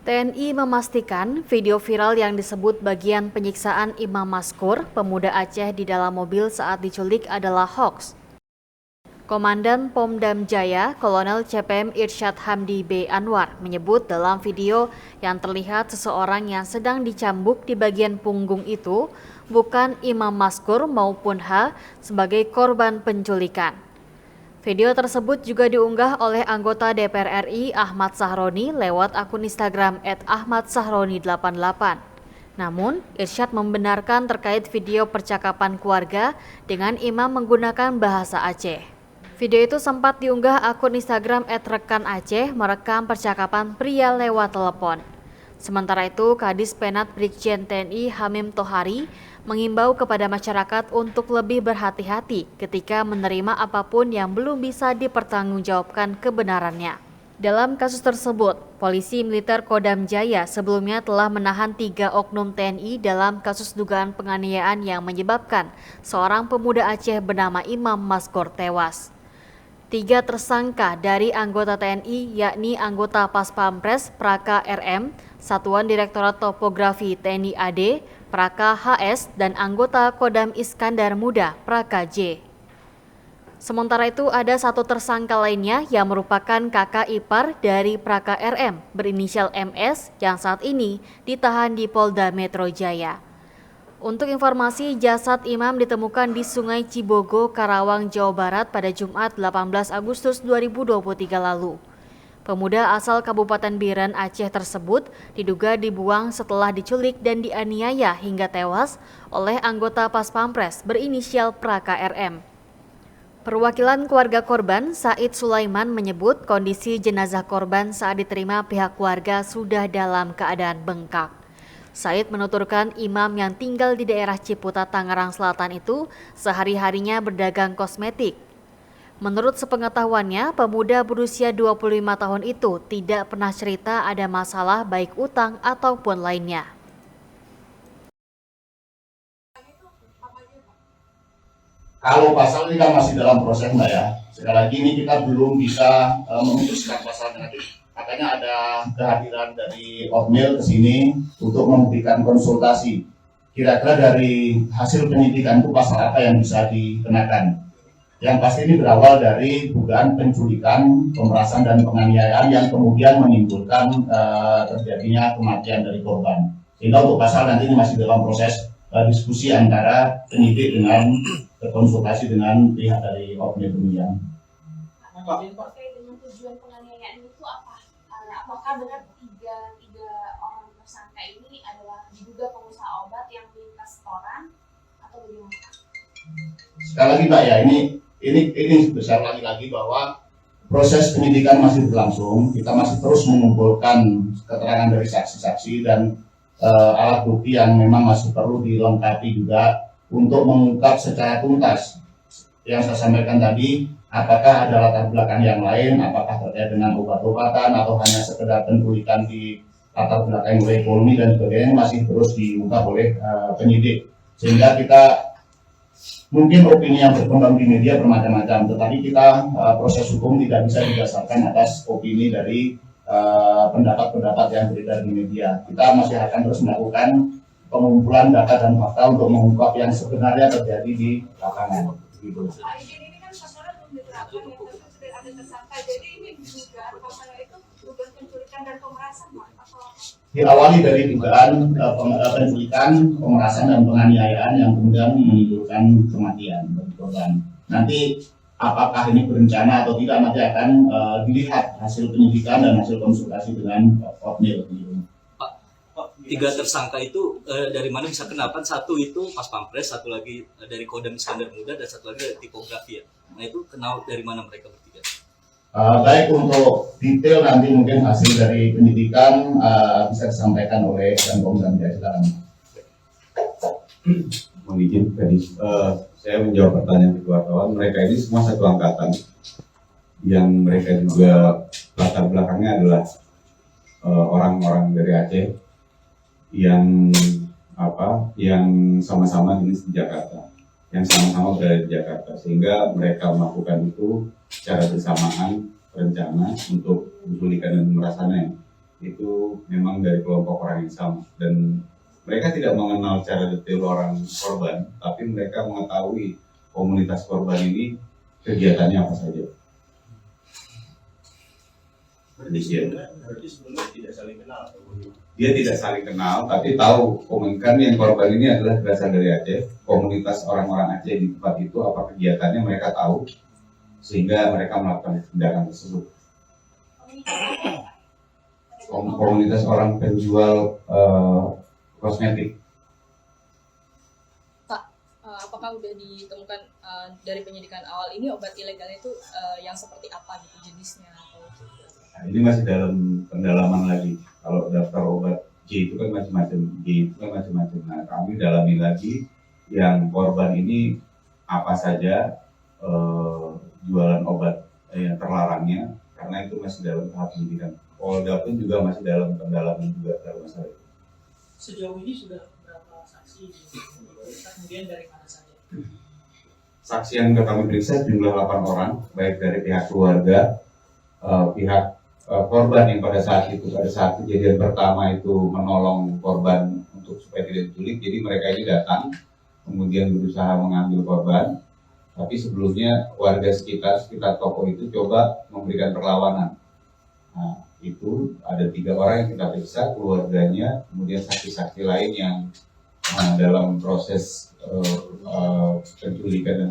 TNI memastikan video viral yang disebut bagian penyiksaan Imam Maskur, pemuda Aceh di dalam mobil saat diculik adalah hoaks. Komandan Pomdam Jaya, Kolonel CPM Irsyad Hamdi B. Anwar, menyebut dalam video yang terlihat seseorang yang sedang dicambuk di bagian punggung itu bukan Imam Maskur maupun H sebagai korban penculikan. Video tersebut juga diunggah oleh anggota DPR RI Ahmad Sahroni lewat akun Instagram @ahmadsahroni88. Namun, Irsyad membenarkan terkait video percakapan keluarga dengan imam menggunakan bahasa Aceh. Video itu sempat diunggah akun Instagram @rekanaceh merekam percakapan pria lewat telepon. Sementara itu, Kadis Penat Brigjen TNI Hamim Tohari mengimbau kepada masyarakat untuk lebih berhati-hati ketika menerima apapun yang belum bisa dipertanggungjawabkan kebenarannya. Dalam kasus tersebut, polisi militer Kodam Jaya sebelumnya telah menahan 3 oknum TNI dalam kasus dugaan penganiayaan yang menyebabkan seorang pemuda Aceh bernama Imam Maskur tewas. 3 tersangka dari anggota TNI yakni anggota Paspampres Praka RM, Satuan Direktorat Topografi TNI AD, Praka HS, dan anggota Kodam Iskandar Muda Praka J. Sementara itu ada 1 tersangka lainnya yang merupakan kakak ipar dari Praka RM berinisial MS yang saat ini ditahan di Polda Metro Jaya. Untuk informasi, jasad imam ditemukan di Sungai Cibogo, Karawang, Jawa Barat pada Jumat 18 Agustus 2023 lalu. Pemuda asal Kabupaten Biren, Aceh tersebut diduga dibuang setelah diculik dan dianiaya hingga tewas oleh anggota Paspampres berinisial Praka RM. Perwakilan keluarga korban, Said Sulaiman, menyebut kondisi jenazah korban saat diterima pihak keluarga sudah dalam keadaan bengkak. Said menuturkan imam yang tinggal di daerah Ciputat, Tangerang Selatan itu sehari-harinya berdagang kosmetik. Menurut sepengetahuannya, pemuda berusia 25 tahun itu tidak pernah cerita ada masalah baik utang ataupun lainnya. Kalau pasal ini kan masih dalam proses, Mbak ya. Sekali lagi ini kita belum bisa memutuskan pasalnya. Makanya ada kehadiran dari Otmil ke sini untuk memberikan konsultasi. Kira-kira dari hasil penyidikan itu pasal apa yang bisa dikenakan. Yang pasti ini berawal dari dugaan penculikan, pemerasan, dan penganiayaan yang kemudian menimbulkan terjadinya kematian dari korban. Sehingga untuk pasal nanti ini masih dalam proses diskusi antara penyidik dengan konsultasi dengan pihak dari Otmil demikian. Terkait dengan tujuan penganiayaan itu apa? Apakah benar tiga orang tersangka ini adalah diduga pengusaha obat yang melintas setoran atau bagaimana? Sekali lagi Mbak ya, ini besar lagi bahwa proses penyidikan masih berlangsung. Kita masih terus mengumpulkan keterangan dari saksi-saksi dan alat bukti yang memang masih perlu dilengkapi juga untuk mengungkap secara tuntas. Yang saya sampaikan tadi, apakah ada latar belakang yang lain, apakah terkait dengan obat-obatan atau hanya sekedar penculikan di latar belakang ekonomi dan sebagainya, masih terus diungkap oleh penyidik. Sehingga kita mungkin opini yang berkembang di media bermacam-macam, tetapi kita proses hukum tidak bisa didasarkan atas opini dari pendapat-pendapat yang beredar di media. Kita masih akan terus melakukan pengumpulan data dan fakta untuk mengungkap yang sebenarnya terjadi di lapangan. Gitu. Ini kan pasalnya belum diterapkan, yang sudah ada tersangka. Jadi ini dugaan pasalnya itu dugaan penculikan dan pemerasan, Pak? Diawali dari dugaan penculikan, pemerasan, dan penganiayaan yang kemudian menimbulkan kematian bagi korban. Nanti apakah ini berencana atau tidak nanti akan dilihat hasil penyidikan dan hasil konsultasi dengan Otmil. Pak, 3 tersangka itu dari mana bisa kenapa? Satu itu Paspampres, satu lagi dari Kodam Iskandar Muda, dan satu lagi dari Topografi ya. Nah itu kenal dari mana mereka bertiga? Baik, untuk detail nanti mungkin hasil dari penyidikan bisa disampaikan oleh Pom dan Jaya. Mohon izin tadi saya menjawab pertanyaan kedua kawan. Mereka ini semua satu angkatan yang mereka juga latar belakangnya adalah orang-orang dari Aceh yang sama-sama di Jakarta, yang sama-sama berada di Jakarta, sehingga mereka melakukan itu secara bersamaan rencana untuk penculikan dan pemerasannya itu memang dari kelompok orang yang sama, dan mereka tidak mengenal secara detail orang korban, tapi mereka mengetahui komunitas korban ini kegiatannya apa saja. Berarti sebelumnya tidak saling kenal atau bagaimana? Dia tidak saling kenal, tapi tahu komunikan yang korban ini adalah berasal dari Aceh. Komunitas orang-orang Aceh di tempat itu apa kegiatannya mereka tahu, sehingga mereka melakukan tindakan tersebut. Komunitas orang penjual kosmetik. Pak, apakah udah ditemukan dari penyidikan awal ini obat ilegalnya itu yang seperti apa gitu jenisnya? Nah, ini masih dalam pendalaman lagi. Kalau daftar obat J itu kan macam-macam, Nah, kami dalami lagi yang korban ini apa saja jualan obat yang terlarangnya, karena itu masih dalam tahap penyidikan. Polda pun juga masih dalam pendalaman juga dalam masalah itu. Sejauh ini sudah berapa saksi kemudian dari mana saja? Saksi yang kami periksa jumlah 8 orang, baik dari pihak keluarga, pihak korban yang pada saat kejadian pertama itu menolong korban untuk supaya tidak diculik. Jadi mereka ini datang, kemudian berusaha mengambil korban, tapi sebelumnya warga sekitar toko itu coba memberikan perlawanan. Nah, itu ada 3 orang yang kita periksa, keluarganya, kemudian saksi-saksi lain yang dalam proses penculikan dan